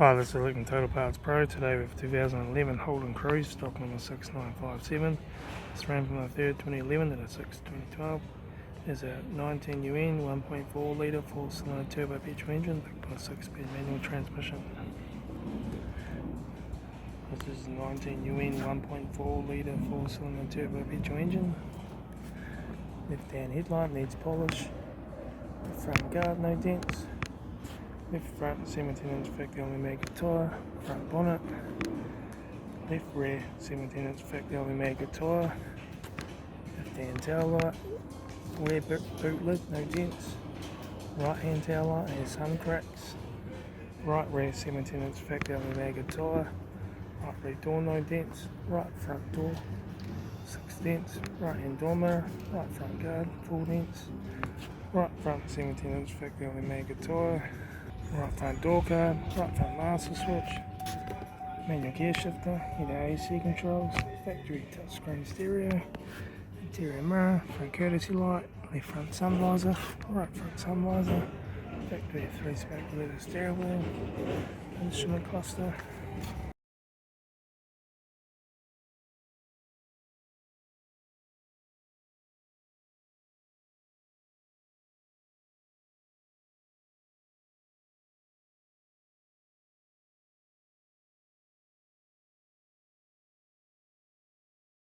Hi, this is Litre Total Parts Pro. Today with 2011 Holden Cruze, stock number 6957. This ran from the 3rd 2011 to the 6th 2012. There's a 19 UN 1.4 litre 4-cylinder turbo petrol engine backed by a 6-speed manual transmission. This is a 19 UN 1.4 litre 4-cylinder turbo petrol engine. Left hand headlight needs polish. Front guard no dents. Left front 17-inch factory only mega tyre, front bonnet. Left rear 17-inch factory only mega tyre. Left hand taillight, rear boot lid no dents. Right hand taillight has some cracks. Right rear 17-inch factory only mega tyre. Right rear door no dents. Right front door 6 dents. Right hand door mirror. Right front guard 4 dents. Right front 17-inch factory only mega tyre. Right front door card, right front master switch, manual gear shifter, heater AC controls, factory touchscreen stereo, interior mirror, front courtesy light, left front sun visor, right front sun visor, factory 3-spoke leather steering wheel, instrument cluster.